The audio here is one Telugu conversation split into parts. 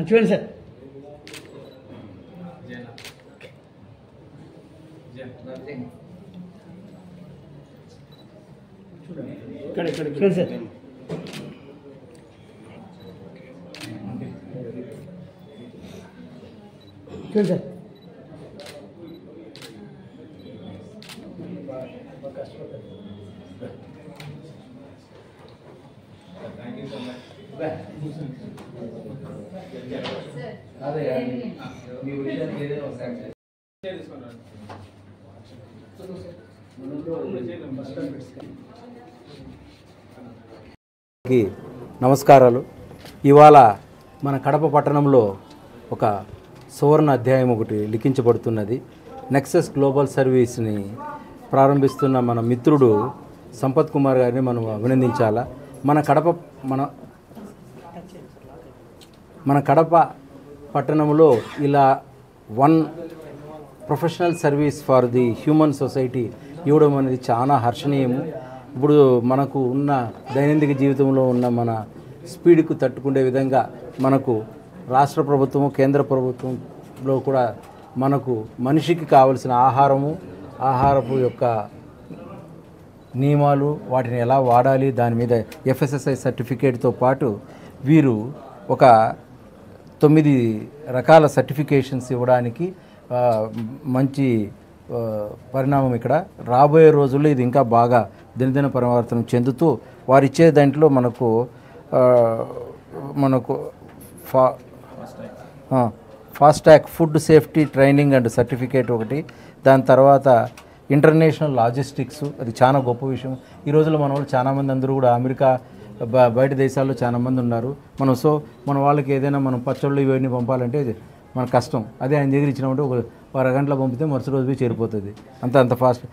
చూడండి సార్. చూడండి సార్. చూడండి సార్. చూడండి సార్. నమస్కారాలు. ఇవాళ మన కడప పట్టణంలో ఒక సువర్ణ అధ్యాయం ఒకటి లిఖించబడుతున్నది. నెక్సస్ గ్లోబల్ సర్వీస్ని ప్రారంభిస్తున్న మన మిత్రుడు సంపత్ కుమార్ గారిని మనం అభినందించాలా. మన కడప పట్టణంలో ఇలా one professional service for the human society ఇవ్వడం అనేది చాలా హర్షణీయము. ఇప్పుడు మనకు ఉన్న దైనందిక జీవితంలో ఉన్న మన స్పీడ్కు తట్టుకునే విధంగా మనకు రాష్ట్ర ప్రభుత్వము కేంద్ర ప్రభుత్వంలో కూడా మనకు మనిషికి కావలసిన ఆహారపు యొక్క నియమాలు, వాటిని ఎలా వాడాలి, దాని మీద FSSAI సర్టిఫికేట్తో పాటు వీరు ఒక 9 రకాల సర్టిఫికేషన్స్ ఇవ్వడానికి మంచి పరిణామం. ఇక్కడ రాబోయే రోజుల్లో ఇది ఇంకా బాగా దినదిన పరివర్తనం చెందుతూ వారిచ్చే దాంట్లో మనకు FASTag food safety training and certificate ఒకటి, దాని తర్వాత ఇంటర్నేషనల్ లాజిస్టిక్స్, అది చాలా గొప్ప విషయం. ఈ రోజుల్లో మన వాళ్ళు చాలామంది అందరూ కూడా అమెరికా బయట దేశాల్లో చాలామంది ఉన్నారు. మన వాళ్ళకి ఏదైనా మనం పచ్చళ్ళు ఇవన్నీ పంపాలంటే మన కష్టం. అదే ఆయన దగ్గర ఇచ్చినామంటే ఒక అరగంటలో పంపితే మరుసటి రోజు పోయి చేరిపోతుంది. అంత ఫాస్ట్.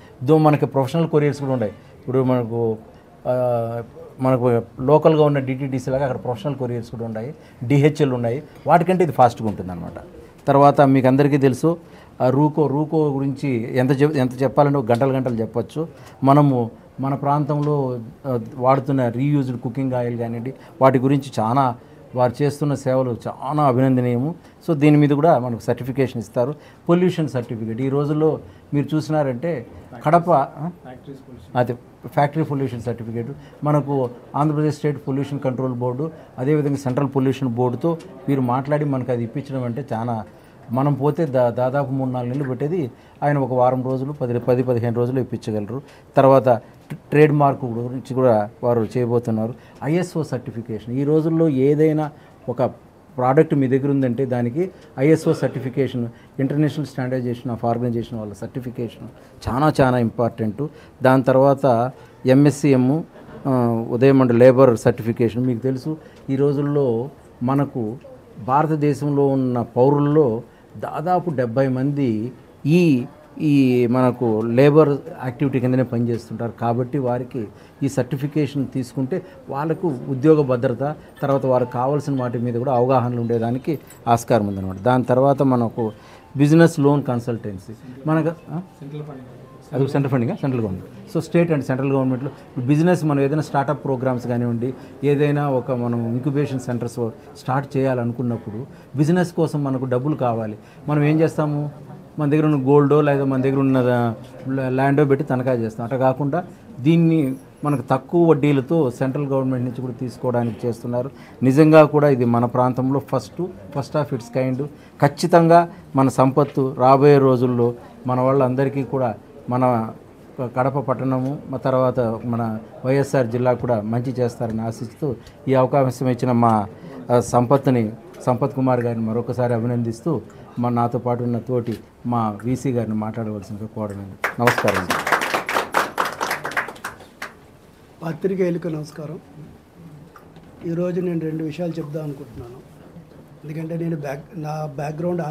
మనకి ప్రొఫెషనల్ కొరియర్స్ కూడా ఉన్నాయి. ఇప్పుడు మనకు లోకల్గా ఉన్న DTDC లాగా అక్కడ ప్రొఫెషనల్ కొరియర్స్ కూడా ఉన్నాయి, DHL ఉన్నాయి. వాటికంటే ఇది ఫాస్ట్గా ఉంటుంది అనమాట. తర్వాత మీకు అందరికీ తెలుసు రూకో గురించి ఎంత చెప్పాలంటే గంటలు చెప్పచ్చు. మన ప్రాంతంలో వాడుతున్న రీయూజ్డ్ కుకింగ్ ఆయిల్ కానివ్వండి, వాటి గురించి చాలా వారు చేస్తున్న సేవలు చాలా అభినందనీయము. సో దీని మీద కూడా మనకు సర్టిఫికేషన్ ఇస్తారు. పొల్యూషన్ సర్టిఫికేట్ ఈ రోజుల్లో మీరు చూసినారంటే కడప అదే ఫ్యాక్టరీ పొల్యూషన్ సర్టిఫికేట్ మనకు Andhra Pradesh state pollution control board, అదేవిధంగా సెంట్రల్ పొల్యూషన్ బోర్డుతో వీరు మాట్లాడి మనకు అది ఇప్పించడం అంటే చాలా. మనం పోతే దాదాపు 3-4 నెలలు పెట్టేది ఆయన ఒక వారం రోజులు 10-15 రోజులు ఇప్పించగలరు. తర్వాత ట్రేడ్ మార్క్ గురించి కూడా వారు చేయబోతున్నారు. ISO సర్టిఫికేషన్ ఈ రోజుల్లో ఏదైనా ఒక ప్రోడక్ట్ మీ దగ్గర ఉందంటే దానికి ISO certification, international standardization of organization వాళ్ళ సర్టిఫికేషన్ చాలా ఇంపార్టెంట్. దాని తర్వాత MSCM ఉదయమండ లేబర్ సర్టిఫికేషన్. మీకు తెలుసు ఈ రోజుల్లో మనకు భారతదేశంలో ఉన్న పౌరుల్లో దాదాపు 70 మంది ఈ ఈ మనకు లేబర్ యాక్టివిటీ కిందనే పనిచేస్తుంటారు కాబట్టి వారికి ఈ సర్టిఫికేషన్ తీసుకుంటే వాళ్ళకు ఉద్యోగ భద్రత, తర్వాత వారికి కావాల్సిన వాటి మీద కూడా అవగాహనలు ఉండేదానికి ఆస్కారం ఉందన్నమాట. దాని తర్వాత మనకు బిజినెస్ లోన్ కన్సల్టెన్సీ మనకు అది central funding, central government. So state and central గవర్నమెంట్లో బిజినెస్ మనం ఏదైనా స్టార్టప్ ప్రోగ్రామ్స్ కానివ్వండి, ఏదైనా ఒక మనం ఇంక్యుబేషన్ సెంటర్స్ స్టార్ట్ చేయాలనుకున్నప్పుడు బిజినెస్ కోసం మనకు డబ్బులు కావాలి. మనం ఏం చేస్తాము, మన దగ్గర ఉన్న గోల్డో లేదా మన దగ్గర ఉన్న ల్యాండో పెట్టి తనఖా చేస్తాం. అట్లా కాకుండా దీన్ని మనకు తక్కువ వడ్డీలతో సెంట్రల్ గవర్నమెంట్ నుంచి కూడా తీసుకోవడానికి చేస్తున్నారు. నిజంగా కూడా ఇది మన ప్రాంతంలో ఫస్ట్ ఆఫ్ ఇట్స్ కైండ్. ఖచ్చితంగా మన సంపత్తు రాబోయే రోజుల్లో మన వాళ్ళందరికీ కూడా మన కడప పట్టణము తర్వాత మన వైఎస్ఆర్ జిల్లా కూడా మంచి చేస్తారని ఆశిస్తూ ఈ అవకాశం ఇచ్చిన మా సంపత్ కుమార్ గారిని మరొకసారి అభినందిస్తూ నాతో పాటు ఉన్న తోటి మా వీసీ గారిని మాట్లాడవలసిందిగా కోరడం. నమస్కారం. పాత్రికేయులకు నమస్కారం. ఈరోజు నేను 2 విషయాలు చెప్దాం అనుకుంటున్నాను. ఎందుకంటే నేను నా బ్యాక్గ్రౌండ్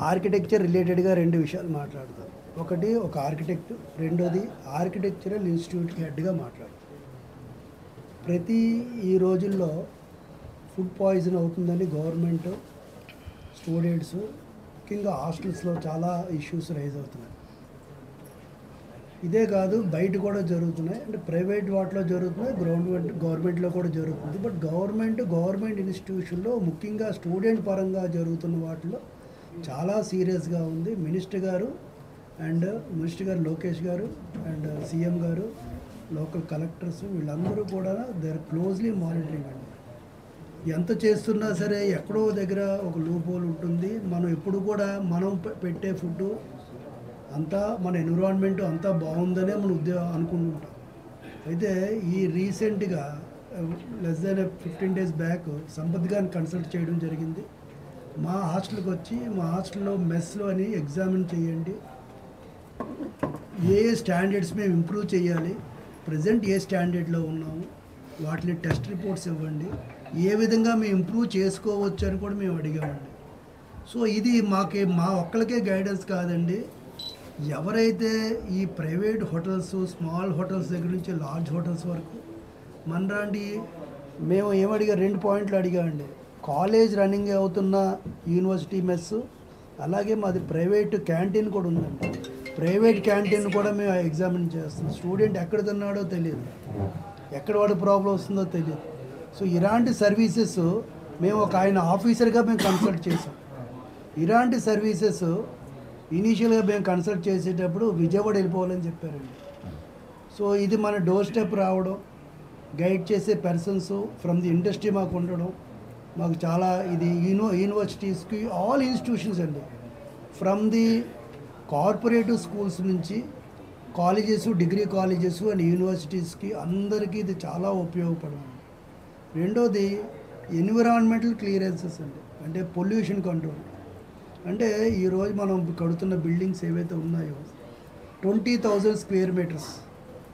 ఆర్కిటెక్చర్ రిలేటెడ్గా 2 విషయాలు మాట్లాడతాను. ఒకటి ఒక ఆర్కిటెక్ట్, రెండోది ఆర్కిటెక్చరల్ ఇన్స్టిట్యూట్కి హెడ్గా మాట్లాడతాను. ఈ రోజుల్లో ఫుడ్ పాయిజన్ అవుతుందని గవర్నమెంట్, స్టూడెంట్స్, ముఖ్యంగా హాస్టల్స్లో చాలా ఇష్యూస్ రైజ్ అవుతున్నాయి. ఇదే కాదు, బయట కూడా జరుగుతున్నాయి. అంటే ప్రైవేట్ వాటిలో జరుగుతున్నాయి, గవర్నమెంట్లో కూడా జరుగుతుంది. బట్ గవర్నమెంట్ ఇన్స్టిట్యూషన్లో ముఖ్యంగా స్టూడెంట్ పరంగా జరుగుతున్న వాటిలో చాలా సీరియస్గా ఉంది. మినిస్టర్ గారు లోకేష్ గారు అండ్ సీఎం గారు, లోకల్ కలెక్టర్స్ వీళ్ళందరూ కూడా దే ఆర్ క్లోజ్లీ మానిటరింగ్ అండి. ఎంత చేస్తున్నా సరే ఎక్కడో దగ్గర ఒక లూప్ హోల్ ఉంటుంది. మనం ఎప్పుడు కూడా మనం పెట్టే ఫుడ్ అంతా మన ఎన్విరాన్మెంట్ అంతా బాగుందనే మనం అనుకుంటుంటాం. అయితే ఈ రీసెంట్గా less than 15 days back Sampath గారిని కన్సల్ట్ చేయడం జరిగింది. మా హాస్టల్కి వచ్చి మా హాస్టల్లో మెస్లో అని ఎగ్జామిన్ చేయండి, ఏ స్టాండర్డ్స్ మేము ఇంప్రూవ్ చేయాలి, ప్రజెంట్ ఏ స్టాండర్డ్లో ఉన్నాము, వాటిని టెస్ట్ రిపోర్ట్స్ ఇవ్వండి, ఏ విధంగా మేము ఇంప్రూవ్ చేసుకోవచ్చు అని కూడా మేము అడిగామండి. సో ఇది మా ఒక్కరికే గైడెన్స్ కాదండి. ఎవరైతే ఈ ప్రైవేట్ హోటల్స్, స్మాల్ హోటల్స్ దగ్గర నుంచి లార్జ్ హోటల్స్ వరకు మనలాంటి మేము ఏమడిగా 2 పాయింట్లు అడిగామండి. కాలేజ్ రన్నింగ్ అవుతున్న యూనివర్సిటీ మెస్, అలాగే మాది ప్రైవేట్ క్యాంటీన్ కూడా ఉందండి. ప్రైవేట్ క్యాంటీన్ కూడా మేము ఎగ్జామిన్ చేస్తున్నాం. స్టూడెంట్ ఎక్కడ తిన్నాడో తెలియదు, ఎక్కడ వాడు ప్రాబ్లం వస్తుందో తెలియదు. సో ఇలాంటి సర్వీసెస్ మేము ఆయన ఆఫీసర్గా మేము కన్సల్ట్ చేసాం. ఇలాంటి సర్వీసెస్ ఇనీషియల్గా మేము కన్సల్ట్ చేసేటప్పుడు విజయవాడ వెళ్ళిపోవాలని చెప్పారండి. సో ఇది మన డోర్ స్టెప్ రావడం, గైడ్ చేసే పర్సన్స్ ఫ్రమ్ ది ఇండస్ట్రీ మాకు ఉండడం మాకు చాలా ఇది యూనివర్సిటీస్కి ఆల్ ఇన్స్టిట్యూషన్స్ అండి, ఫ్రమ్ ది కార్పొరేటివ్ స్కూల్స్ నుంచి కాలేజెస్, డిగ్రీ కాలేజెస్ అండ్ యూనివర్సిటీస్కి అందరికీ ఇది చాలా ఉపయోగపడింది. రెండోది ఎన్విరాన్మెంటల్ క్లియరెన్సెస్ అండి, అంటే పొల్యూషన్ కంట్రోల్. అంటే ఈరోజు మనం కడుతున్న బిల్డింగ్స్ ఏవైతే ఉన్నాయో 20,000 square meters,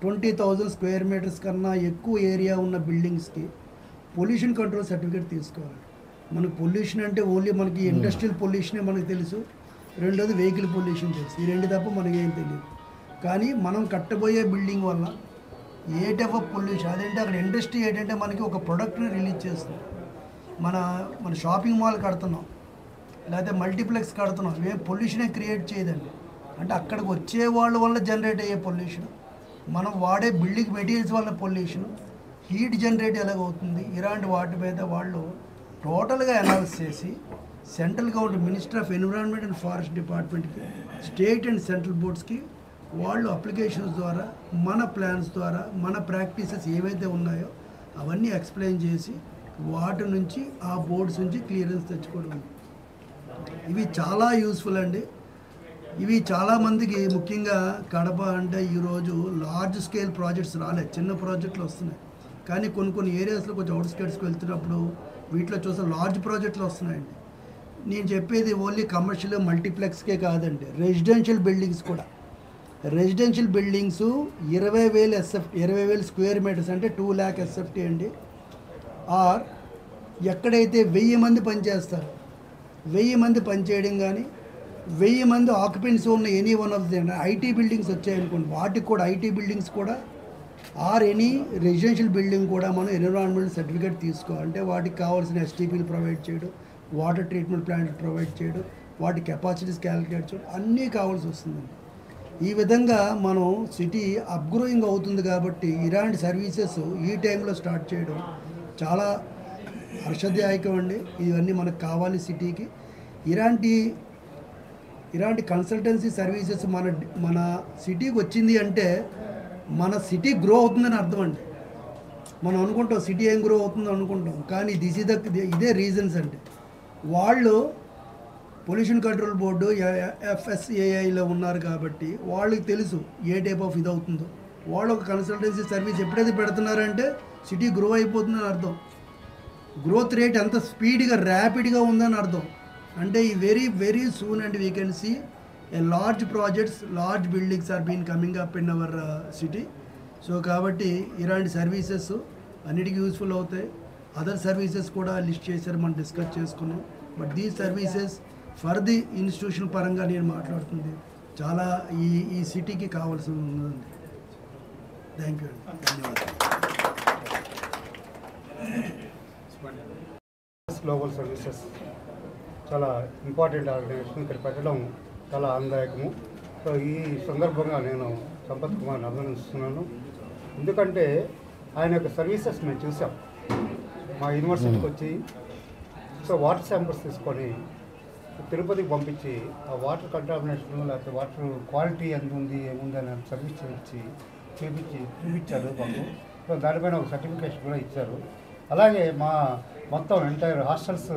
20,000 square meters కన్నా ఎక్కువ ఏరియా ఉన్న బిల్డింగ్స్కి పొల్యూషన్ కంట్రోల్ సర్టిఫికేట్ తీసుకోవాలి. మనకు పొల్యూషన్ అంటే ఓన్లీ మనకి ఇండస్ట్రియల్ పొల్యూషనే మనకు తెలుసు, రెండోది వెహికల్ పొల్యూషన్ తెలుసు. ఈ 2 తప్ప మనకేం తెలియదు. కానీ మనం కట్టబోయే బిల్డింగ్ వల్ల ఏ టైప్ ఆఫ్ పొల్యూషన్, అదేంటే అక్కడ ఇండస్ట్రీ ఏంటంటే మనకి ఒక ప్రొడక్ట్ని రిలీజ్ చేస్తుంది. మన షాపింగ్ మాల్ కడుతున్నాం, లేకపోతే మల్టీప్లెక్స్ కడుతున్నాం, ఏ పొల్యూషనే క్రియేట్ చేయదండి. అంటే అక్కడికి వచ్చే వాళ్ళ వల్ల జనరేట్ అయ్యే పొల్యూషన్, మనం వాడే బిల్డింగ్ మెటీరియల్స్ వల్ల పొల్యూషన్, హీట్ జనరేట్ ఎలాగవుతుంది, ఇలాంటి వాటి మీద వాళ్ళు టోటల్గా అనాలిసిస్ చేసి central government, minister of environment and forest డిపార్ట్మెంట్కి, స్టేట్ అండ్ సెంట్రల్ బోర్డ్స్కి వాళ్ళు అప్లికేషన్స్ ద్వారా, మన ప్లాన్స్ ద్వారా, మన ప్రాక్టీసెస్ ఏవైతే ఉన్నాయో అవన్నీ ఎక్స్ప్లెయిన్ చేసి వాటి నుంచి ఆ బోర్డ్స్ నుంచి క్లియరెన్స్ తెచ్చుకోవడం. ఇవి చాలా యూస్ఫుల్ అండి. ఇవి చాలామందికి, ముఖ్యంగా కడప అంటే ఈరోజు లార్జ్ స్కేల్ ప్రాజెక్ట్స్ రాలేదు, చిన్న ప్రాజెక్టులు వస్తున్నాయి. కానీ కొన్ని ఏరియాస్లో కొంచెం అవుట్స్కర్ట్స్కి వెళ్తున్నప్పుడు వీటిలో చూస్తే లార్జ్ ప్రాజెక్టులు వస్తున్నాయండి. నేను చెప్పేది ఓన్లీ కమర్షియల్ మల్టీప్లెక్స్కే కాదండి, రెసిడెన్షియల్ బిల్డింగ్స్ కూడా. రెసిడెన్షియల్ బిల్డింగ్స్ 20,000 square meters అంటే 2 lakh SFT అండి. ఆర్ ఎక్కడైతే 1000 మంది పనిచేస్తారు, 1000 మంది పనిచేయడం కానీ, 1000 మంది ఆక్యుపెన్సీ ఉన్న any one of the IT buildings వచ్చాయనుకోండి, వాటికి కూడా ఐటీ బిల్డింగ్స్ కూడా ఎనీ రెసిడెన్షియల్ బిల్డింగ్ కూడా మనం ఎన్విరాన్మెంటల్ సర్టిఫికేట్ తీసుకోవాలి. అంటే వాటికి కావాల్సిన ఎస్టీపీలు ప్రొవైడ్ చేయడం, వాటర్ ట్రీట్మెంట్ ప్లాంట్ ప్రొవైడ్ చేయడం, వాటి కెపాసిటీస్ క్యాలిక్యులేట్ చేయడం అన్నీ కావాల్సి వస్తుందండి. ఈ విధంగా మనం సిటీ అప్గ్రోయింగ్ అవుతుంది కాబట్టి ఇలాంటి సర్వీసెస్ ఈ టైంలో స్టార్ట్ చేయడం చాలా హర్షదాయకం అండి. ఇవన్నీ మనకు కావాలి సిటీకి. ఇలాంటి కన్సల్టెన్సీ సర్వీసెస్ మన సిటీకి వచ్చింది అంటే మన సిటీ గ్రో అవుతుందని అర్థం అండి. మనం అనుకుంటాం సిటీ ఏం గ్రో అవుతుందో అనుకుంటాం, కానీ ఇదే రీజన్స్ అండి. వాళ్ళు పొల్యూషన్ కంట్రోల్ బోర్డు FSAIలో ఉన్నారు కాబట్టి వాళ్ళకి తెలుసు ఏ టైప్ ఆఫ్ ఇది అవుతుందో. వాళ్ళు ఒక కన్సల్టెన్సీ సర్వీస్ ఎప్పుడైతే పెడుతున్నారంటే సిటీ గ్రో అయిపోతుందని అర్థం. గ్రోత్ రేట్ ఎంత స్పీడ్గా ర్యాపిడ్గా ఉందని అర్థం. అంటే ఈ very soon and we can see a large projects, large buildings are been coming up in our city. So కాబట్టి ఇలాంటి సర్వీసెస్ అన్నిటికీ యూస్ఫుల్ అవుతాయి. అదర్ సర్వీసెస్ కూడా లిస్ట్ చేశారు, మనం డిస్కస్ చేసుకున్నాం. But these services for the institution పరంగా నేను మాట్లాడుతుంది చాలా ఈ సిటీకి కావాల్సి ఉందండి. థ్యాంక్ యూ అండి, ధన్యవాదాలు. గ్లోబల్ సర్వీసెస్ చాలా ఇంపార్టెంట్ ఆర్గనైజేషన్, ఇక్కడ పెట్టడం చాలా ఆనందదాయకము. సో ఈ సందర్భంగా నేను సంపత్ కుమార్ని అభినందిస్తున్నాను. ఎందుకంటే ఆయన యొక్క సర్వీసెస్ మేము చూసాం. మా యూనివర్సిటీకి వచ్చి సో వాటర్ శాంపుల్స్ తీసుకొని తిరుపతికి పంపించి ఆ వాటర్ కంటామినేషన్ లేకపోతే వాటర్ క్వాలిటీ ఎంత ఉంది ఏముంది అని సర్వీస్ చూపించారు మాకు. సో దానిపైన ఒక సర్టిఫికేషన్ కూడా ఇచ్చారు. అలాగే మా మొత్తం ఎంటైర్ హాస్టల్స్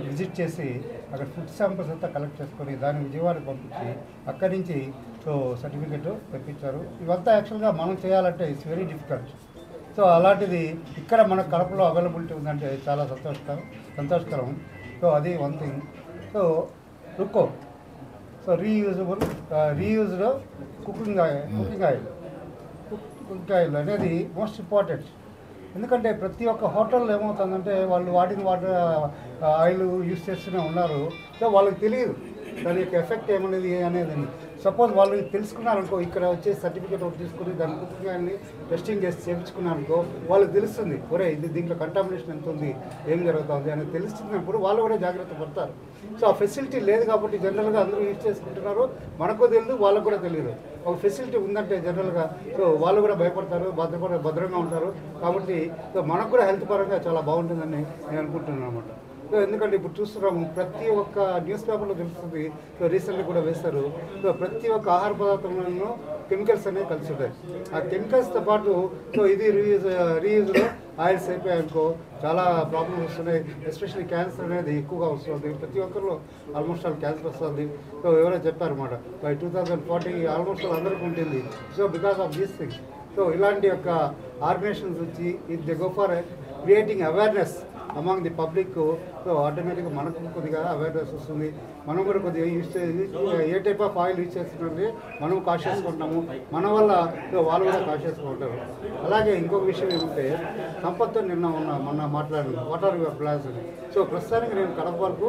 విజిట్ చేసి అక్కడ ఫుడ్ శాంపుల్స్ అంతా కలెక్ట్ చేసుకొని దాన్ని విజయవాడకి పంపించి అక్కడి నుంచి సో సర్టిఫికేట్ తెప్పించారు. ఇవంతా యాక్చువల్గా మనం చేయాలంటే ఇట్స్ వెరీ డిఫికల్ట్. సో అలాంటిది ఇక్కడ మన కడపలో అవైలబిలిటీ ఉందంటే చాలా సంతోషకరం. సో అది వన్ థింగ్. సో రుక్కో సో రీయూజ్డ్ కుకింగ్ ఆయిల్ అనేది మోస్ట్ ఇంపార్టెంట్. ఎందుకంటే ప్రతి ఒక్క హోటల్లో ఏమవుతుందంటే వాళ్ళు వాడిన ఆయిల్ యూస్ చేస్తూనే ఉన్నారు. సో వాళ్ళకి తెలియదు దాని యొక్క ఎఫెక్ట్ ఏమనేది అనేది. సపోజ్ వాళ్ళు తెలుసుకున్నారనుకో, ఇక్కడ వచ్చే సర్టిఫికేట్ ఒకటి తీసుకుని దాని కుకింగ్ ఆయిల్ని టెస్టింగ్ చేసి చేయించుకున్నారనుకో వాళ్ళకి తెలుస్తుంది, ఒరే ఇది దీంట్లో కంటామినేషన్ ఎంత ఉంది, ఏం జరుగుతుంది అనేది తెలుస్తున్నప్పుడు వాళ్ళు కూడా జాగ్రత్త పడతారు. సో ఆ ఫెసిలిటీ లేదు కాబట్టి జనరల్గా అందరూ యూజ్ చేసుకుంటున్నారు, మనకు తెలియదు, వాళ్ళకు కూడా తెలియదు. ఒక ఫెసిలిటీ ఉందంటే జనరల్గా సో వాళ్ళు కూడా భయపడతారు, భద్రంగా ఉంటారు. కాబట్టి సో మనకు కూడా హెల్త్ పరంగా చాలా బాగుంటుందని నేను అనుకుంటున్నాను అనమాట. సో ఎందుకంటే ఇప్పుడు చూస్తున్నాము ప్రతి ఒక్క న్యూస్ పేపర్లో తెలుస్తుంది. సో రీసెంట్గా కూడా వేస్తారు. సో ప్రతి ఒక్క ఆహార పదార్థంలో కెమికల్స్ అనేవి కలిసి ఉంటాయి. ఆ కెమికల్స్తో పాటు సో ఇది రీయూజ్లో ఆయిల్స్ అయిపోయాయనుకో చాలా ప్రాబ్లమ్స్ వస్తున్నాయి. ఎస్పెషల్లీ క్యాన్సర్ అనేది ఎక్కువగా వస్తుంది. ప్రతి ఒక్కరిలో ఆల్మోస్ట్ ఆల్ క్యాన్సర్ వస్తుంది. సో ఎవరో చెప్పారన్నమాట బై 2040 ఆల్మోస్ట్ ఆల్ అందరికీ ఉంటుంది. So because of these things so ఇలాంటి యొక్క ఆర్గనైజేషన్స్ వచ్చి ఇది they go for creating awareness among the public. So ఆటోమేటిక్గా మనకు కొద్దిగా అవేర్నెస్ వస్తుంది. మనం కూడా కొద్దిగా ఏ టైప్ ఆఫ్ ఆయిల్ యూజ్ చేస్తున్నది మనం కాషియస్గా ఉంటాము, మన వల్ల వాళ్ళు కూడా కాషియస్గా ఉంటారు. అలాగే ఇంకొక విషయం ఏమంటే సంపత్తో మొన్న మాట్లాడాను వాటర్ ప్లాన్స్. సో ప్రస్తుతానికి నేను కడప వరకు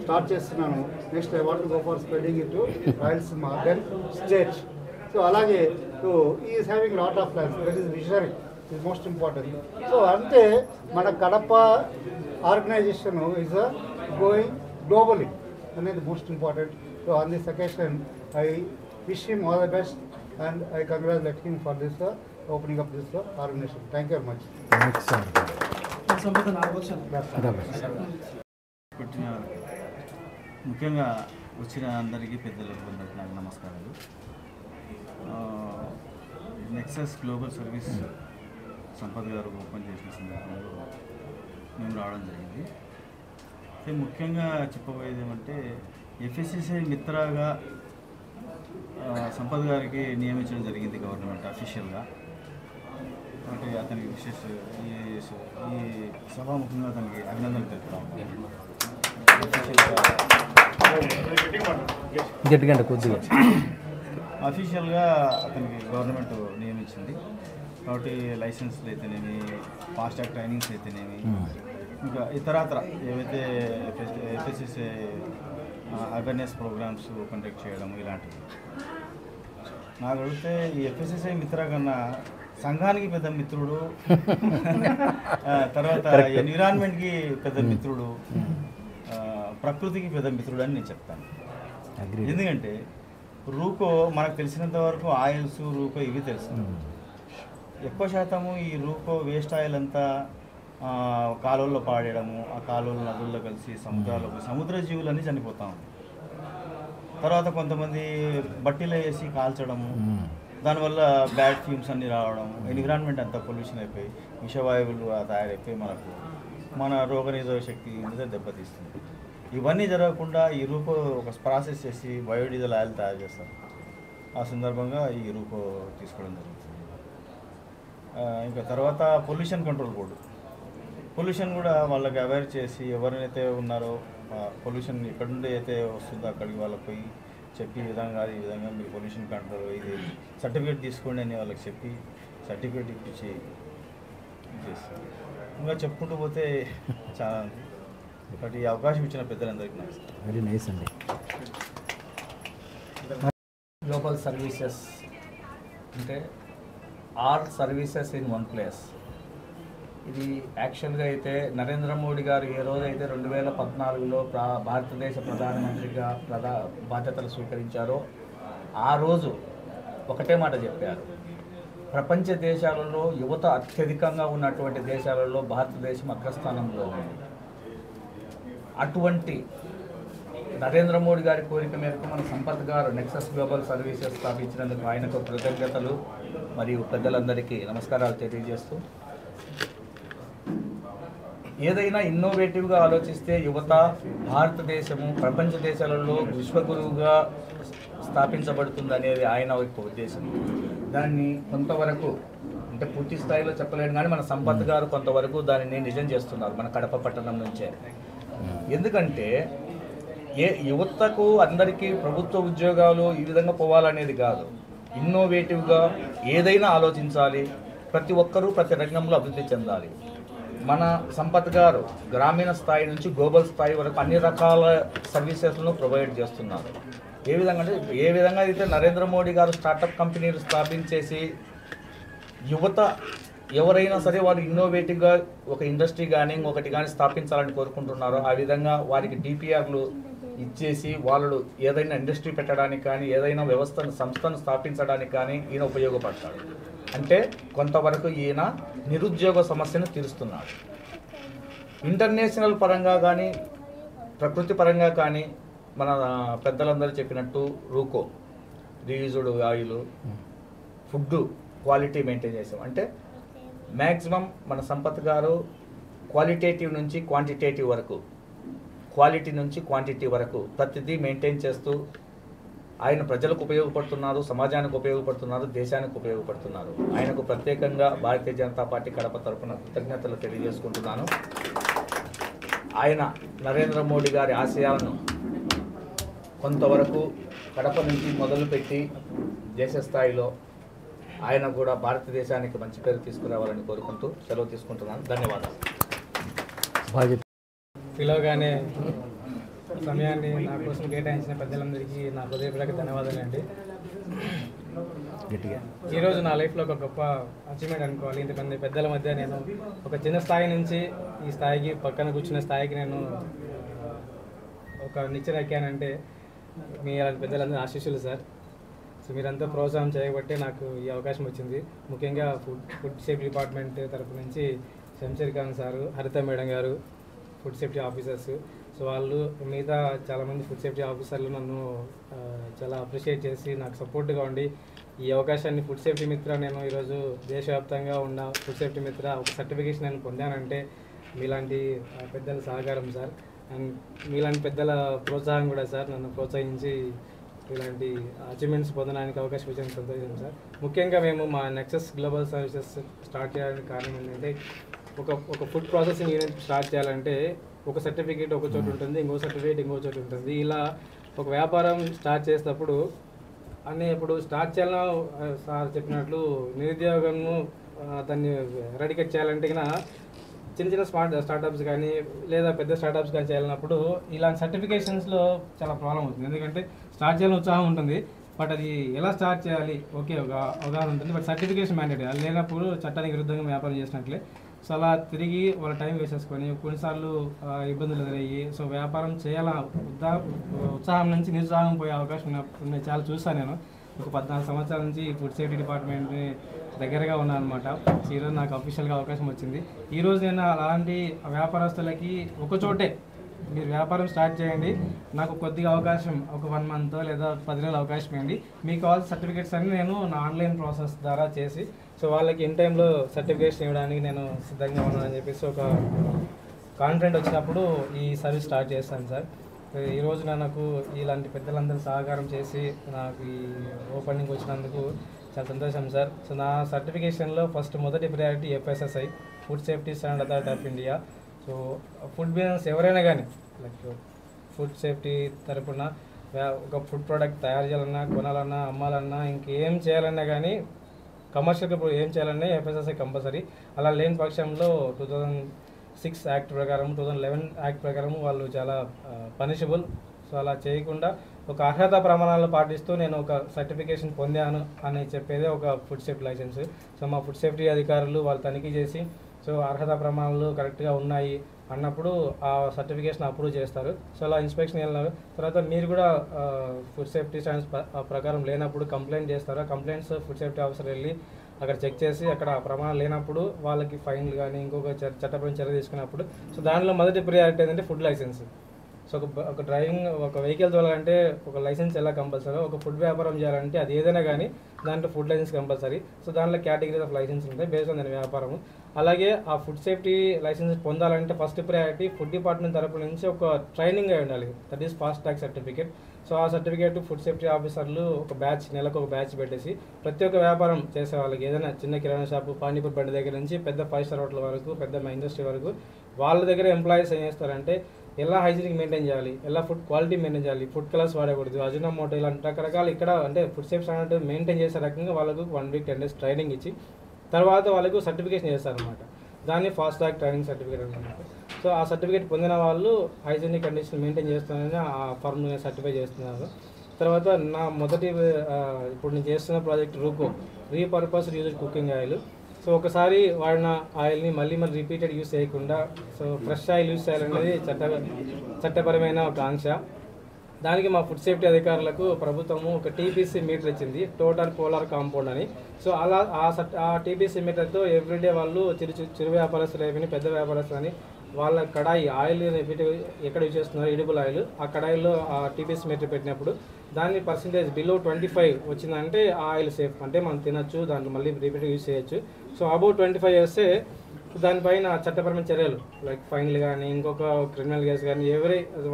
స్టార్ట్ చేస్తున్నాను. Next I want to go for spreading it to Rayalaseema then state. So అలాగే so is having lot of plans, that is visionary, is most important. So ante mana Kadapa organization is going globally and the most important. So on this occasion I wish him all the best and I congratulate him for this opening up this organization. Thank you very much. ముఖ్యంగా వచ్చిన అందరికీ పెద్దలకు నాకు నమస్కారాలు. నెక్సస్ గ్లోబల్ సర్వీస్ సంపత్ గారు ఓపెన్ చేసిన సందర్భంలో మేము రావడం జరిగింది. అయితే ముఖ్యంగా చెప్పబోయేది ఏమంటే FSSAI మిత్రగా సంపత్ గారికి నియమించడం జరిగింది గవర్నమెంట్ అఫీషియల్గా. అంటే అతనికి ఈ సభాముఖంగా అతనికి అభినందనలు తెలుపుతాం. అఫీషియల్గా అతనికి గవర్నమెంట్ నియమించింది కాబట్టి లైసెన్స్లు అయితేనేమి, ఫాస్ట్ ట్రాక్ ట్రైనింగ్స్ అయితేనేమి, ఇంకా ఇతరత్ర ఏవైతే FSSAI అవేర్నెస్ ప్రోగ్రామ్స్ కండక్ట్ చేయడం ఇలాంటివి. నాకు అడిగితే ఈ ఎఫ్ఎస్ఎస్ఐ మిత్ర కన్నా సంఘానికి పెద్ద మిత్రుడు, తర్వాత ఎన్విరాన్మెంట్కి పెద్ద మిత్రుడు, ప్రకృతికి పెద్ద మిత్రుడు అని నేను చెప్తాను. ఎందుకంటే రూకో మనకు తెలిసినంత వరకు ఆయిల్స్ రూకో ఇవి తెలుసు. ఎక్కువ శాతము ఈ రూకో వేస్ట్ ఆయిల్ అంతా కాలువల్లో పాడేయడము, ఆ కాలువలు నదుల్లో కలిసి సముద్ర జీవులన్నీ చనిపోతా ఉంది. తర్వాత కొంతమంది బట్టీలో వేసి కాల్చడము, దానివల్ల బ్యాడ్ ఫ్యూమ్స్ అన్నీ రావడం, ఎన్విరాన్మెంట్ అంతా పొల్యూషన్ అయిపోయి విషవాయువులు తయారైపోయి మన రోగనిరోధక శక్తి మీద దెబ్బతీస్తుంది. ఇవన్నీ జరగకుండా ఈ రూపో ఒక ప్రాసెస్ చేసి బయోడీజిల్ ఆయిల్ తయారు చేస్తారు. ఆ సందర్భంగా ఈ రూపో తీసుకోవడం జరుగుతుంది. ఇంకా తర్వాత పొల్యూషన్ కంట్రోల్ బోర్డు, పొల్యూషన్ కూడా వాళ్ళకి అవేర్ చేసి ఎవరైతే ఉన్నారో పొల్యూషన్ ఎక్కడి నుండి అయితే వస్తుందో అక్కడికి వాళ్ళకి పోయి చెప్పి ఈ విధంగా మీరు పొల్యూషన్ కంట్రోల్ ఇది సర్టిఫికేట్ తీసుకోండి అని వాళ్ళకి చెప్పి సర్టిఫికేట్ ఇప్పించి చేస్తారు. ఇంకా చెప్పుకుంటూ పోతే చాలా ఉంది. బట్ ఈ అవకాశం ఇచ్చిన పెద్దలందరికీ నమస్కారం. వెరీ నైస్ అండి. గ్లోబల్ సర్వీసెస్ అంటే all services in one place. ఇది యాక్చువల్గా అయితే నరేంద్ర మోడీ గారు ఏ రోజైతే 2014లో భారతదేశ ప్రధానమంత్రిగా బాధ్యతలు స్వీకరించారో ఆ రోజు ఒకటే మాట చెప్పారు, ప్రపంచ దేశాలలో యువత అత్యధికంగా ఉన్నటువంటి దేశాలలో భారతదేశం అగ్రస్థానంలో ఉంది. అటువంటి నరేంద్ర మోడీ గారి కోరిక మేరకు మన సంపత్ గారు నెక్సస్ గ్లోబల్ సర్వీసెస్ స్థాపించినందుకు ఆయనకు కృతజ్ఞతలు మరియు పెద్దలందరికీ నమస్కారాలు తెలియజేస్తూ, ఏదైనా ఇన్నోవేటివ్గా ఆలోచిస్తే యువత భారతదేశము ప్రపంచ దేశాలలో విశ్వగురువుగా స్థాపించబడుతుంది అనేది ఆయన యొక్క ఉద్దేశం. దాన్ని కొంతవరకు అంటే పూర్తి స్థాయిలో చెప్పలేను కానీ మన సంపత్ గారు కొంతవరకు దానిని నిజం చేస్తున్నారు మన కడప పట్టణం నుంచే. ఎందుకంటే యువతకు అందరికీ ప్రభుత్వ ఉద్యోగాలు ఈ విధంగా పోవాలనేది కాదు, ఇన్నోవేటివ్గా ఏదైనా ఆలోచించాలి, ప్రతి ఒక్కరూ ప్రతి రంగంలో అభివృద్ధి చెందాలి. మన సంపత్ గారు గ్రామీణ స్థాయి నుంచి గ్లోబల్ స్థాయి వరకు అన్ని రకాల సర్వీసెస్ను ప్రొవైడ్ చేస్తున్నారు. ఏ విధంగా అయితే నరేంద్ర మోడీ గారు స్టార్టప్ కంపెనీలు స్థాపించేసి యువత ఎవరైనా సరే వారు ఇన్నోవేటివ్గా ఒక ఇండస్ట్రీ కానీ ఒకటి కానీ స్థాపించాలని కోరుకుంటున్నారో ఆ విధంగా వారికి డిపిఆర్లు ఇచ్చేసి వాళ్ళు ఏదైనా ఇండస్ట్రీ పెట్టడానికి కానీ ఏదైనా సంస్థను స్థాపించడానికి కానీ ఈయన ఉపయోగపడతాడు. అంటే కొంతవరకు ఈయన నిరుద్యోగ సమస్యను తీరుస్తున్నాడు. ఇంటర్నేషనల్ పరంగా కానీ ప్రకృతి పరంగా కానీ మన పెద్దలందరూ చెప్పినట్టు రూకో reused oil food quality maintain చేసాం. అంటే మ్యాక్సిమం మన సంపత్ గారు క్వాలిటేటివ్ నుంచి క్వాంటిటేటివ్ వరకు, క్వాలిటీ నుంచి క్వాంటిటీ వరకు ప్రతిదీ మెయింటైన్ చేస్తూ ఆయన ప్రజలకు ఉపయోగపడుతున్నారు, సమాజానికి ఉపయోగపడుతున్నారు, దేశానికి ఉపయోగపడుతున్నారు. ఆయనకు ప్రత్యేకంగా భారతీయ జనతా పార్టీ కడప తరఫున కృతజ్ఞతలు తెలియజేసుకుంటున్నాను. ఆయన నరేంద్ర మోడీ గారి ఆశయాలను కొంతవరకు కడప నుంచి మొదలుపెట్టి దేశ స్థాయిలో ఆయన కూడా భారతదేశానికి మంచి పేరు తీసుకురావాలని కోరుకుంటూ సెలవు తీసుకుంటున్నాను. ధన్యవాదాలు. పిలవగానే సమయాన్ని నా కోసం కేటాయించిన పెద్దలందరికీ నా హృదయపూర్వక ధన్యవాదాలండి. ఈరోజు నా లైఫ్లో ఒక గొప్ప అచీవ్మెంట్ అనుకోవాలి. ఇంతమంది పెద్దల మధ్య నేను ఒక చిన్న స్థాయి నుంచి ఈ స్థాయికి పక్కన కూర్చున్న స్థాయికి నేను ఒక నిచ్చెన ఎక్కానంటే మీ అలాంటి పెద్దలందరూ ఆశీస్సులు సార్. సో మీరంతా ప్రోత్సాహం చేయబట్టే నాకు ఈ అవకాశం వచ్చింది. ముఖ్యంగా ఫుడ్ సేఫ్టీ డిపార్ట్మెంట్ తరపు నుంచి శంషర్ ఖాన్ సారు, హరిత మేడం గారు, ఫుడ్ సేఫ్టీ ఆఫీసర్స్, సో వాళ్ళు మిగతా చాలామంది ఫుడ్ సేఫ్టీ ఆఫీసర్లు నన్ను చాలా అప్రిషియేట్ చేసి నాకు సపోర్ట్గా ఉండి ఈ అవకాశాన్ని ఫుడ్ సేఫ్టీ మిత్ర నేను ఈరోజు దేశవ్యాప్తంగా ఉన్న ఫుడ్ సేఫ్టీ మిత్ర ఒక సర్టిఫికేషన్ నేను పొందానంటే మీలాంటి పెద్దల సహకారం సార్. అండ్ మీలాంటి పెద్దల ప్రోత్సాహం కూడా సార్. నన్ను ప్రోత్సహించి ఇలాంటి అచీవ్మెంట్స్ పొందడానికి అవకాశం ఇచ్చిన సంతోషం సార్. ముఖ్యంగా మేము మా నెక్సస్ గ్లోబల్ సర్వీసెస్ స్టార్ట్ చేయడానికి కారణం ఏంటంటే ఒక ఫుడ్ ప్రాసెసింగ్ యూనిట్ స్టార్ట్ చేయాలంటే ఒక సర్టిఫికేట్ ఒక చోటు ఉంటుంది, ఇంకో సర్టిఫికేట్ ఇంకో చోటు ఉంటుంది. ఇలా ఒక వ్యాపారం స్టార్ట్ చేసేటప్పుడు ఇప్పుడు స్టార్ట్ చేయాలన్నా సార్ చెప్పినట్లు నిరుద్యోగము దాన్ని ఎరాడికేట్ చేయాలంటే చిన్న చిన్న స్టార్టప్స్ కానీ లేదా పెద్ద స్టార్టప్స్ కానీ చేయాలన్నప్పుడు ఇలాంటి సర్టిఫికేషన్స్లో చాలా ప్రాబ్లం అవుతుంది. ఎందుకంటే స్టార్ట్ చేయాలని ఉత్సాహం ఉంటుంది, బట్ అది ఎలా స్టార్ట్ చేయాలి ఓకే ఒక అవగాహన ఉంటుంది, బట్ సర్టిఫికేషన్ మ్యాండేటరీ. అది లేనప్పుడు చట్టానికి విరుద్ధంగా వ్యాపారం చేసినట్లే. సో అలా తిరిగి వాళ్ళ టైం వేసేసుకొని కొన్నిసార్లు ఇబ్బందులు ఎదురయ్యి సో వ్యాపారం చేయాల ఉత్సాహం నుంచి నిరుత్సాహం పోయే అవకాశం ఉన్నాయి. చాలా చూసాను నేను. ఒక 14 సంవత్సరాల నుంచి ఫుడ్ సేఫ్టీ డిపార్ట్మెంట్ని దగ్గరగా ఉన్నాను అనమాట. ఈరోజు నాకు అఫీషియల్గా అవకాశం వచ్చింది. ఈరోజు నేను అలాంటి వ్యాపారస్తులకి ఒకచోటే మీరు వ్యాపారం స్టార్ట్ చేయండి, నాకు కొద్దిగా అవకాశం ఒక 1 మంత్ లేదా 10 రోజులు అవకాశం ఇవ్వండి, మీకు కావాల్సిన సర్టిఫికేట్స్ అన్ని నేను నా ఆన్లైన్ ప్రాసెస్ ద్వారా చేసి సో వాళ్ళకి ఇన్ టైంలో సర్టిఫికేట్స్ ఇవ్వడానికి నేను సిద్ధంగా ఉన్నానని చెప్పేసి ఒక కాన్ఫిడెంట్ వచ్చినప్పుడు ఈ సర్వీస్ స్టార్ట్ చేస్తాను సార్. ఈరోజు నాకు ఇలాంటి పెద్దలందరూ సహకారం చేసి నాకు ఈ ఓపెనింగ్ వచ్చినందుకు చాలా సంతోషం సార్. సో నా సర్టిఫికేషన్లో మొదటి priority FSSAI, food safety standard authority of India. So food business ఎవరైనా కానీ లైక్ ఫుడ్ సేఫ్టీ తరపున ఒక ఫుడ్ ప్రోడక్ట్ తయారు చేయాలన్నా, కొనాలన్నా, అమ్మాలన్నా, ఇంకేం చేయాలన్నా కానీ కమర్షియల్గా ఏం చేయాలన్నా FSSAI కంపల్సరీ. అలా లేని పక్షంలో 2006 యాక్ట్ ప్రకారం 2011 యాక్ట్ ప్రకారం వాళ్ళు చాలా పనిషబుల్. సో అలా చేయకుండా ఒక అర్హత ప్రమాణాలు పాటిస్తూ నేను ఒక సర్టిఫికేషన్ పొందాను అని చెప్పేదే ఒక ఫుడ్ సేఫ్టీ లైసెన్స్. సో మా ఫుడ్ సేఫ్టీ అధికారులు వాళ్ళు తనిఖీ చేసి సో అర్హత ప్రమాణాలు కరెక్ట్గా ఉన్నాయి అన్నప్పుడు ఆ సర్టిఫికేషన్ అప్రూవ్ చేస్తారు. సో అలా ఇన్స్పెక్షన్ వెళ్ళిన తర్వాత మీరు కూడా ఫుడ్ సేఫ్టీ స్టాండర్డ్స్ ప్రకారం లేనప్పుడు కంప్లైంట్ చేస్తారు. కంప్లైంట్స్ ఫుడ్ సేఫ్టీ ఆఫీసర్ వెళ్ళి అక్కడ చెక్ చేసి అక్కడ ప్రమాణాలు లేనప్పుడు వాళ్ళకి ఫైన్లు కానీ ఇంకొక చట్టపరమైన చర్య తీసుకున్నప్పుడు సో దానిలో మొదటి ప్రియారిటీ ఏంటంటే ఫుడ్ లైసెన్స్. సో ఒక డ్రైవింగ్ ఒక వెహికల్ తోలాలంటే ఒక లైసెన్స్ ఎలా కంపల్సరీ, ఒక ఫుడ్ వ్యాపారం చేయాలంటే అది ఏదైనా కానీ దాంట్లో ఫుడ్ లైసెన్స్ కంపల్సరీ. సో దాంట్లో కేటగిరీస్ ఆఫ్ లైసెన్స్ ఉంటాయి బేస్డ్ ఆన్ దాని వ్యాపారం. అలాగే ఆ ఫుడ్ సేఫ్టీ లైసెన్స్ పొందాలంటే ఫస్ట్ ప్రయారిటీ ఫుడ్ డిపార్ట్మెంట్ తరపు నుంచి ఒక ట్రైనింగ్ అయి ఉండాలి, that is past track certificate. So ఆ సర్టిఫికేట్ ఫుడ్ సేఫ్టీ ఆఫీసర్లు ఒక బ్యాచ్, నెలకు ఒక బ్యాచ్ పెట్టేసి ప్రతి ఒక్క వ్యాపారం చేసే వాళ్ళకి ఏదైనా చిన్న కిరాణా షాపు, పానీపూరి బండి దగ్గర నుంచి పెద్ద 5 స్టార్ హోటల్ వరకు, పెద్ద ఇండస్ట్రీ వరకు వాళ్ళ దగ్గర ఎంప్లాయీస్ ఏం చేస్తారంటే ఎలా హైజీనిక్ మెయింటైన్ చేయాలి, ఎలా ఫుడ్ క్వాలిటీ మెయింటైన్ చేయాలి, ఫుడ్ కలర్స్ వాడకూడదు, అజినోమోటో ఇలాంటి రకరకాలు ఇక్కడ అంటే ఫుడ్ సేఫ్టీ స్టాండర్డ్ మెయింటైన్ చేసే రకంగా వాళ్ళకు 1 వీక్ 10 days ట్రైనింగ్ ఇచ్చి తర్వాత వాళ్ళకు సర్టిఫికేషన్ చేస్తారనమాట. దాన్ని ఫాస్ట్ ట్రాక్ ట్రైనింగ్ సర్టిఫికేట్ అనమాట. సో ఆ సర్టిఫికేట్ పొందిన వాళ్ళు హైజీనిక్ కండిషన్ మెయింటైన్ చేస్తున్నారని ఆ ఫర్మ్ని సర్టిఫై చేస్తున్నారు. తర్వాత నా మొదటి ఇప్పుడు నేను చేస్తున్న project రూకో, repurposed used cooking oil. So ఒకసారి వాడిన ఆయిల్ని మళ్ళీ రిపీటెడ్ యూస్ చేయకుండా సో ఫ్రెష్ ఆయిల్ యూస్ చేయాలనేది చట్టపరమైన ఒక ఆంక్ష. దానికి మా ఫుడ్ సేఫ్టీ అధికారులకు ప్రభుత్వము ఒక TPC మీటర్ ఇచ్చింది, టోటల్ పోలార్ కాంపౌండ్ అని. సో అలా ఆ TPC మీటర్తో ఎవ్రీడే వాళ్ళు చిరు వ్యాపారస్తులు అయిపోయి పెద్ద వ్యాపారస్తులు అని వాళ్ళ కడాయి ఆయిల్ ఎక్కడ యూజ్ చేస్తున్నారు, ఎడిబుల్ ఆయిల్, ఆ కడాయిలో ఆ TPC మీటర్ పెట్టినప్పుడు దాని పర్సంటేజ్ బిలో 25 వచ్చిందంటే ఆ ఆయిల్ సేఫ్, అంటే మనం తినచ్చు, దాంట్లో మళ్ళీ రిపీట్ యూజ్ చేయొచ్చు. సో అబౌవ్ 25 వేస్తే దానిపైన చట్టపరమైన చర్యలు లైక్ ఫైన్లు కానీ ఇంకొక క్రిమినల్ కేసు కానీ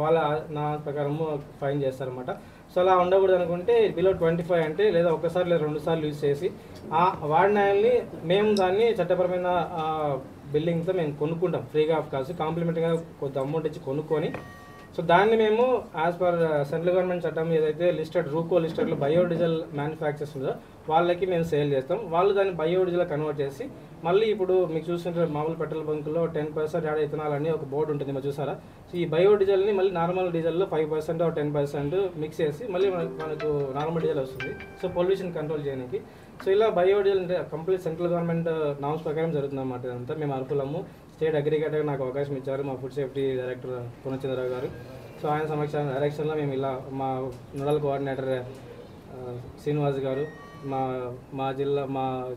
వాళ్ళ నా ప్రకారము ఫైన్ చేస్తారనమాట. సో అలా ఉండకూడదు అనుకుంటే బిలో 25 అంటే లేదా ఒకసారి లేదా 2 సార్లు యూజ్ చేసి ఆ వాడిన ఆయిల్ని మేము దాన్ని చట్టపరమైన బిల్డింగ్తో మేము కొనుక్కుంటాం ఫ్రీగా ఆఫ్ కాస్ట్, కాంప్లిమెంటరీగా కొంత అమౌంట్ ఇచ్చి కొనుక్కొని సో దాన్ని మేము యాజ్ పర్ సెంట్రల్ గవర్నమెంట్ చట్టం ఏదైతే లిస్టెడ్ రూకో లిస్టెడ్లో బయోడీజిల్ మ్యానుఫ్యాక్చర్స్ ఉందో వాళ్ళకి మేము సేల్ చేస్తాం. వాళ్ళు దాన్ని బయోడీజిల్ కన్వర్ట్ చేసి మళ్ళీ ఇప్పుడు మీకు చూస్తుంటే మామూలు పెట్రోల్ బంకులో 10% యాడ్ ఇథనాల్ అని ఒక బోర్డు ఉంటుంది, మీరు చూసారా? సో ఈ బయోడీజిల్ని మళ్ళీ నార్మల్ డీజిల్లో 5% or 10% మిక్స్ చేసి మళ్ళీ మనకు నార్మల్ డీజిల్ వస్తుంది. సో పొల్యూషన్ కంట్రోల్ చేయడానికి సో ఇలా బయోడీజిల్ అంటే కంప్లీట్ సెంట్రల్ గవర్నమెంట్ నామ్స్ ప్రకారం జరుగుతుంది అన్నమాట. ఇదంతా మేము అర్హులము. స్టేట్ అగ్రిగేటర్గా నాకు అవకాశం ఇచ్చారు మా ఫుడ్ సేఫ్టీ డైరెక్టర్ పూర్ణచంద్రరావు గారు. సో ఆయన డైరెక్షన్లో మేము ఇలా మా నోడల్ కోఆర్డినేటర్ శ్రీనివాస్ గారు, మా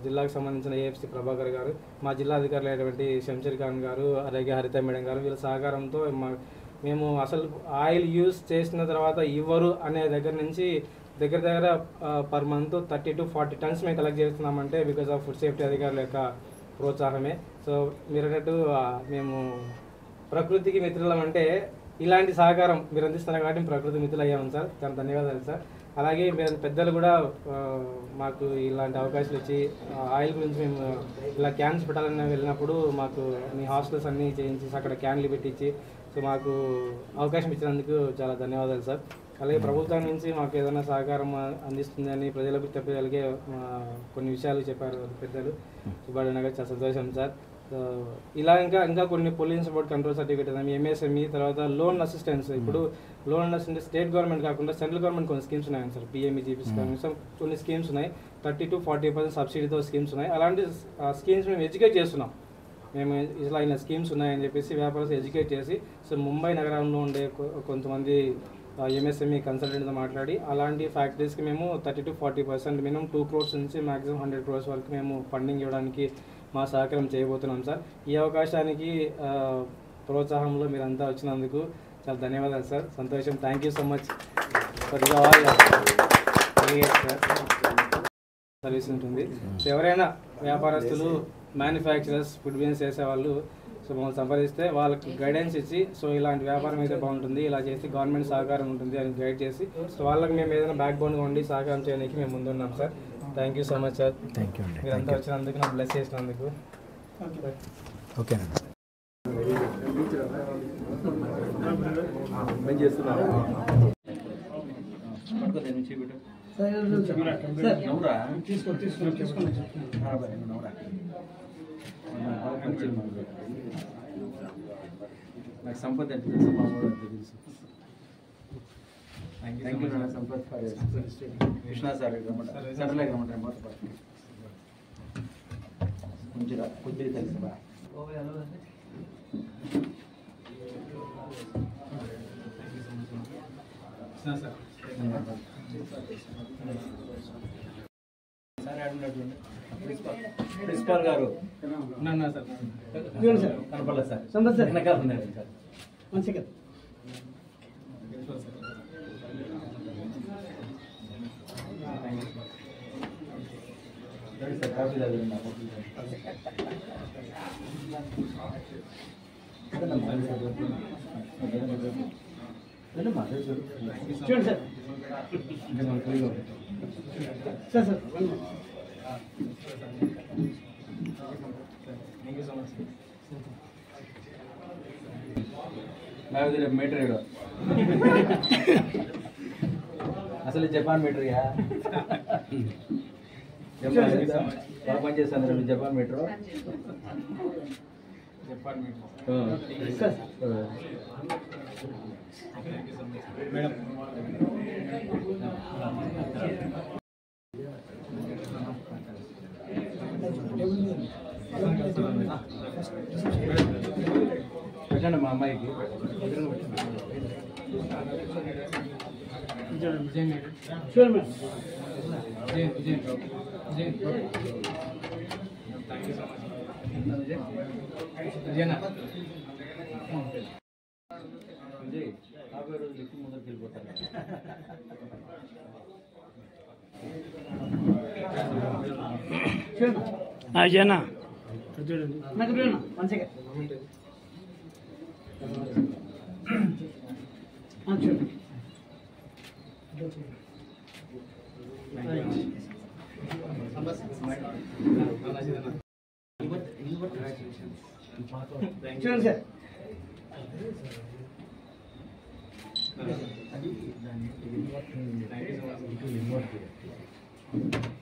జిల్లాకు సంబంధించిన AFC ప్రభాకర్ గారు, మా జిల్లా అధికారులు అయినటువంటి శంషీర్ ఖాన్ గారు, అలాగే హరిత మేడం గారు, వీళ్ళ సహకారంతో మేము అసలు ఆయిల్ యూస్ చేసిన తర్వాత ఇవ్వరు అనే దగ్గర నుంచి దగ్గర పర్ మంత్ 30 to 40 tons మేము కలెక్ట్ చేస్తున్నామంటే బికాస్ ఆఫ్ ఫుడ్ సేఫ్టీ అధికారుల యొక్క ప్రోత్సాహమే. సో మీరు అన్నట్టు మేము ప్రకృతికి మిత్రులం అంటే ఇలాంటి సహకారం మీరు అందిస్తున్నారు కాబట్టి ప్రకృతి మిత్రులు అయ్యాము సార్. చాలా ధన్యవాదాలు సార్. అలాగే మీరు పెద్దలు కూడా మాకు ఇలాంటి అవకాశాలు ఇచ్చి ఆయిల్ గురించి మేము ఇలా క్యాన్స్ పెట్టాలని వెళ్ళినప్పుడు మాకు మీ హాస్టల్స్ అన్నీ చేయించి అక్కడ క్యాన్లు పెట్టించి సో మాకు అవకాశం ఇచ్చినందుకు చాలా ధన్యవాదాలు సార్. అలాగే ప్రభుత్వం నుంచి మాకు ఏదైనా సహకారం అందిస్తుందని ప్రజలకు చెప్పగలిగే కొన్ని విషయాలు చెప్పారు పెద్దలు. శుభాడనగా చాలా సంతోషం సార్. ఇలా ఇంకా కొన్ని pollution support control certificate MSME, తర్వాత లోన్ అసిస్టెన్స్. ఇప్పుడు లోన్ అసిస్టెన్స్ స్టేట్ గవర్నమెంట్ కాకుండా సెంట్రల్ గవర్నమెంట్ కొన్ని స్కీమ్స్ ఉన్నాయి సార్, పిఎంఈజీపీస్ కానీ కొన్ని స్కీమ్స్ ఉన్నాయి, 30 to 40% సబ్సిడీతో స్కీమ్స్ ఉన్నాయి. అలాంటి స్కీమ్స్ మేము ఎడ్యుకేట్ చేస్తున్నాం. మేము ఇలా స్కీమ్స్ ఉన్నాయని చెప్పేసి వ్యాపారస్తులు ఎడ్యుకేట్ చేసి, సో ముంబై నగరంలో ఉండే కొంతమంది ఎంఎస్ఎంఈ కన్సల్టెంట్తో మాట్లాడి అలాంటి ఫ్యాక్టరీస్కి మేము 30 to 40% మినిమం 2 crores నుంచి మ్యాక్సిమం 100 crores వరకు మేము ఫండింగ్ ఇవ్వడానికి మా సహకారం చేయబోతున్నాం సార్. ఈ అవకాశానికి ప్రోత్సాహంలో మీరంతా వచ్చినందుకు చాలా ధన్యవాదాలు సార్. సంతోషం. Thank you so much for all service ఉంటుంది. సో ఎవరైనా వ్యాపారస్తులు, మ్యానుఫ్యాక్చరర్స్, ఫుడ్ బిజినెస్ చేసేవాళ్ళు సో మమ్మల్ని సంప్రదిస్తే వాళ్ళకి గైడెన్స్ ఇచ్చి, సో ఇలాంటి వ్యాపారం అయితే బాగుంటుంది, ఇలా చేసి గవర్నమెంట్ సహకారం ఉంటుంది అని గైడ్ చేసి, సో వాళ్ళకి మేము ఏదైనా బ్యాక్ బోన్గా ఉండి సహకారం చేయడానికి మేము ముందున్నాం sir. Thank you so much sir. Thank you అండి. మీరంతా వచ్చినందుకు, నాకు బ్లెస్ చేసినందుకు. ఓకేనండి. నాకు సంపత్ అంటే తెలుసు, మా ఊరు అంటే తెలుసు. Thank you Sampath for Krishna sir central రమ్మంటారు కొద్దిగా తెలుసు బా. ప్రిన్సిపాల్ గారు కనపడలేదు సార్, వెనకాల ఉన్నారు సార్. కాఫీ చదివింది చూడండి sir. Sir sir thank you so much. నాకు రేపు మీటర్ అసలు జపాన్ మీటర్యా బాగా పనిచేస్తాను రేపు Japan meter. Japan meter madam. పెట్టండి మా అమ్మాయికి. చూడండి థ్యాంక్ యూ సో మచ్. విజయనా విజయ్ 50 రోజులు ఎక్కువ ముందరికి వెళ్ళిపోతాను. అజనా చూడండి నాకు చూడనా మంచిగా చూడండి sir. Thank you so much.